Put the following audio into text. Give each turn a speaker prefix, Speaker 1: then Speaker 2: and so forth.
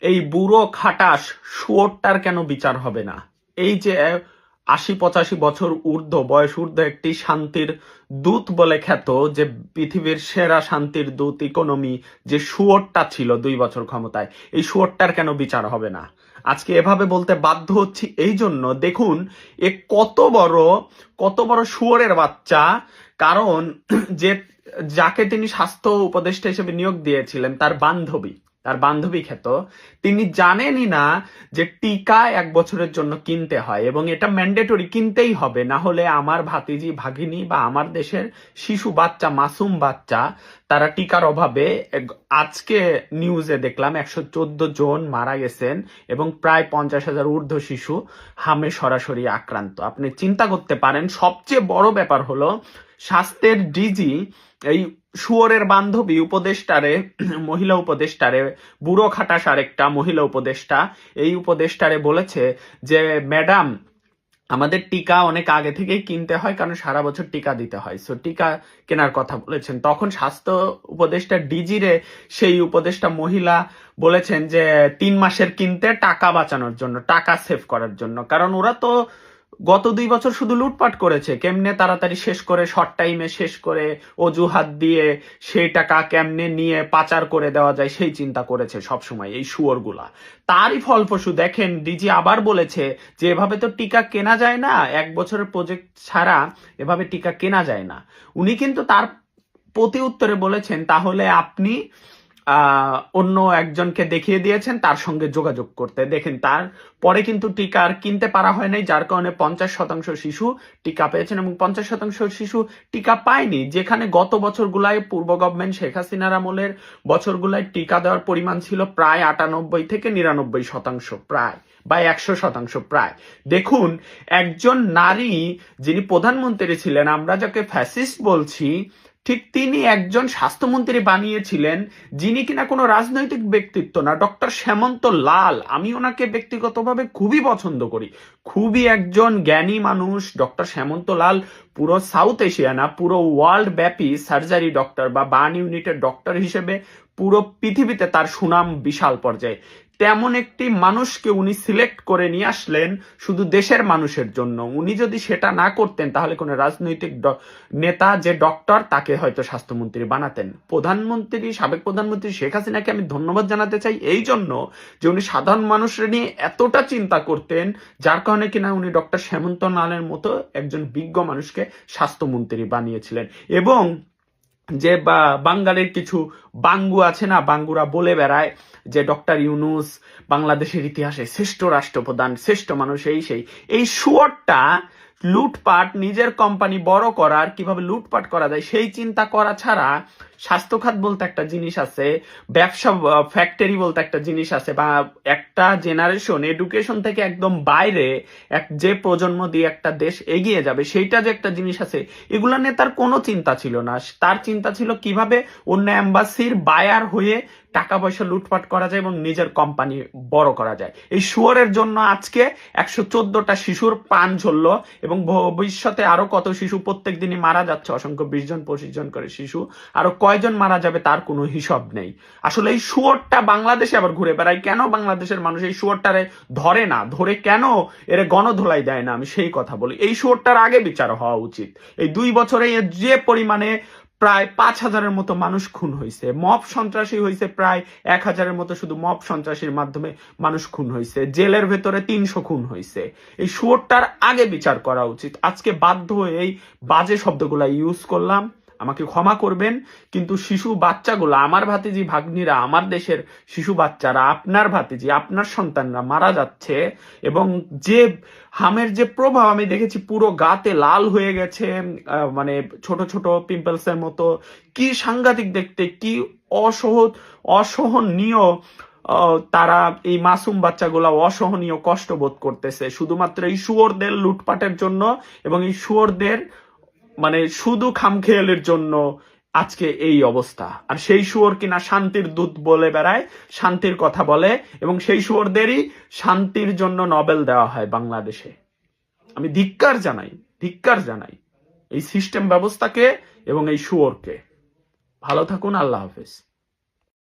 Speaker 1: এই বুড়ো খাটাস শুয়োরটার কেন বিচার হবে না? এই যে ৮০-৮৫ বছর বয়স ঊর্ধ্ব একটি শান্তির দূত বলে খ্যাত, যে পৃথিবীর সেরা শান্তির দূত ইকোনমি, যে শুয়োরটা ছিল ২ বছর ক্ষমতায়, এই শুয়োরটার কেন বিচার হবে না? আজকে এভাবে বলতে বাধ্য হচ্ছি এই জন্য, দেখুন এ কত বড় শুয়োরের বাচ্চা। কারণ যে যাকে তিনি স্বাস্থ্য উপদেষ্টা হিসেবে নিয়োগ দিয়েছিলেন, তার বান্ধবী খ্যাত, তিনি জানেনই না যে টিকা ১ বছরের জন্য কিনতে হয় এবং এটা ম্যান্ডেটরি, কিনতেই হবে, না হলে আমার ভাতিজি ভাগিনী বা আমার দেশের শিশু বাচ্চা, মাসুম বাচ্চা, তারা টিকার অভাবে আজকে নিউজে দেখলাম ১১৪ জন মারা গেছেন এবং প্রায় ৫০,০০০ ঊর্ধ্ব শিশু হামে সরাসরি আক্রান্ত। আপনি চিন্তা করতে পারেন। সবচেয়ে বড় ব্যাপার হলো স্বাস্থ্যের ডিজি এই শুয়োরের বান্ধবী উপদেষ্টারে, মহিলা উপদেষ্টারে, বুড়ো খাটাস আরেকটা মহিলা উপদেষ্টা, এই উপদেষ্টারে বলেছে যে ম্যাডাম, আমাদের টিকা অনেক আগে থেকেই কিনতে হয়, কারণ সারা বছর টিকা দিতে হয়, সো টিকা কেনার কথা বলেছেন। তখন স্বাস্থ্য উপদেষ্টা ডিজিরে সেই উপদেষ্টা মহিলা বলেছেন যে ৩ মাসের কিনতে, টাকা বাঁচানোর জন্য, টাকা সেভ করার জন্য। কারণ ওরা তো গত ২ বছর শুধু লুটপাট করেছে, কেমনে তাড়াতাড়ি শেষ করে, শর্ট টাইমে শেষ করে, অজুহাত দিয়ে সেই টাকা কেমনে নিয়ে পাচার করে দেওয়া যায় সেই চিন্তা করেছে সবসময় এই শুয়োরগুলা। তারই ফলপ্রসূ দেখেন, ডিজি আবার বলেছে যে এভাবে তো টিকা কেনা যায় না, ১ বছরের প্রজেক্ট ছাড়া এভাবে টিকা কেনা যায় না। উনি কিন্তু তার প্রতি উত্তরে বলেছেন, তাহলে আপনি অন্য একজনকে দেখিয়ে দিয়েছেন তার সঙ্গে যোগাযোগ করতে। দেখেন, তার পরে কিন্তু টিকা আর কিনতে পারা হয় নাই, যার কারণে ৫০% শিশু টিকা পেয়েছেন এবং ৫০% শিশু টিকা পায়নি। যেখানে গত বছরগুলায় পূর্ব গভর্নমেন্ট শেখ হাসিনার আমলের বছরগুলায় টিকা দেওয়ার পরিমাণ ছিল প্রায় ৯৮ থেকে ৯৯%, প্রায় বা ১০০% প্রায়। দেখুন, একজন নারী যিনি প্রধানমন্ত্রী ছিলেন, আমরা যাকে ফ্যাসিস্ট বলছি, ঠিক তিনি একজন স্বাস্থ্যমন্ত্রী বানিয়েছিলেন, যিনি কিনা কোনো রাজনৈতিক ব্যক্তিত্ব না, ডক্টর শ্যামন্ত লাল। আমি ওনাকে ব্যক্তিগতভাবে খুবই পছন্দ করি, খুবই একজন জ্ঞানী মানুষ। ডক্টর শ্যামন্ত লাল পুরো সাউথ এশিয়া না, পুরো ওয়ার্ল্ড ব্যাপী সার্জারি ডক্টর বা বার্ন ইউনিটের ডক্টর হিসেবে পুরো পৃথিবীতে তার সুনাম বিশাল পর্যায়ে। তেমন একটি মানুষকে উনি সিলেক্ট করে নিয়ে আসলেন শুধু দেশের মানুষের জন্য। উনি যদি সেটা না করতেন, তাহলে কোনো রাজনৈতিক নেতা যে ডক্টর, তাকে হয়তো স্বাস্থ্যমন্ত্রী বানাতেন। সাবেক প্রধানমন্ত্রী শেখ হাসিনাকে আমি ধন্যবাদ জানাতে চাই এই জন্য যে উনি সাধারণ মানুষের নিয়ে এতটা চিন্তা করতেন, যার কারণে কিনা উনি ডক্টর শ্যামন্ত লালের মতো একজন বিজ্ঞ মানুষকে স্বাস্থ্যমন্ত্রী বানিয়েছিলেন। এবং যে বাঙালির কিছু বাঙ্গু আছে না, বাঙ্গুরা বলে বেড়ায় যে ডক্টর ইউনুস বাংলাদেশের ইতিহাসে শ্রেষ্ঠ রাষ্ট্রপ্রধান, শ্রেষ্ঠ মানুষ, এই শুয়োরটা লুটপাট, নিজের কোম্পানি বড় করার, কিভাবে লুটপাট করা যায় সেই চিন্তা করা ছাড়া, স্বাস্থ্য খাত বলতে একটা জিনিস আছে, ব্যবসা ফ্যাক্টরি বলতে একটা জিনিস আছে, বা একটা জেনারেশন এডুকেশন থেকে একদম বাইরে যে প্রজন্ম দিয়ে একটা দেশ এগিয়ে যাবে, সেইটা যে একটা জিনিস আছে, এগুলা নিয়ে তার কোনো চিন্তা ছিল না। তার চিন্তা ছিল কিভাবে অন্য অ্যাম্বাসির বায়ার হয়ে টাকা পয়সা লুটপাট করা যায় এবং নিজের কোম্পানি বড় করা যায়। এই শুয়োরের জন্য আজকে ১১৪টা শিশুর প্রাণ ঝরল এবং ভবিষ্যতে আরো কত শিশু প্রত্যেক দিনই মারা যাচ্ছে, অসংখ্য ২০ জন ২৫ জন করে শিশু, আরো কয়জন মারা যাবে তার কোনো হিসাব নেই। আসলে এই শুয়োরটা বাংলাদেশে আবার ঘুরে বেড়ায় কেন? বাংলাদেশের মানুষ এই শুয়োরটারে ধরে না, ধরে কেন এর গণধোলাই দেয় না, আমি সেই কথা বলি। এই শুয়োরটার আগে বিচার হওয়া উচিত। এই ২ বছরে যে পরিমাণে প্রায় ৫,০০০-এর মতো মানুষ খুন হয়েছে, মব সন্ত্রাসী হয়েছে প্রায় ১,০০০-এর মতো, শুধু মব সন্ত্রাসীর মাধ্যমে মানুষ খুন হয়েছে, জেলের ভেতরে ৩০০ খুন হয়েছে। এই শুয়োরটার আগে বিচার করা উচিত। আজকে বাধ্য হয়ে এই বাজে শব্দগুলা ইউজ করলাম, আমাকে ক্ষমা করবেন, কিন্তু শিশু বাচ্চাগুলো, আমার ভাতিজি ভাগ্নিরা, আমার দেশের শিশু বাচ্চারা, আপনার ভাতিজি, আপনার সন্তানরা মারা যাচ্ছে এবং যে হামের যে প্রভাব আমি দেখেছি, পুরো গাতে লাল হয়ে গেছে, মানে ছোট ছোট পিম্পলস এর মতো, কি সাংঘাতিক দেখতে, কি অসহনীয়। তারা, এই মাসুম বাচ্চাগুলা অসহনীয় কষ্ট বোধ করতেছে শুধুমাত্র এই শুয়োরদের লুটপাটের জন্য এবং এই শুয়োরদের মানে শুধু খামখেয়ালের জন্য আজকে এই অবস্থা। আর সেই শুয়োর কিনা শান্তির দূত বলে বেড়ায়, শান্তির কথা বলে, এবং সেই শুয়োরদেরই শান্তির জন্য নোবেল দেওয়া হয় বাংলাদেশে। আমি ধিক্কার জানাই এই সিস্টেম ব্যবস্থাকে এবং এই শুয়োরকে। ভালো থাকুন, আল্লাহ হাফেজ।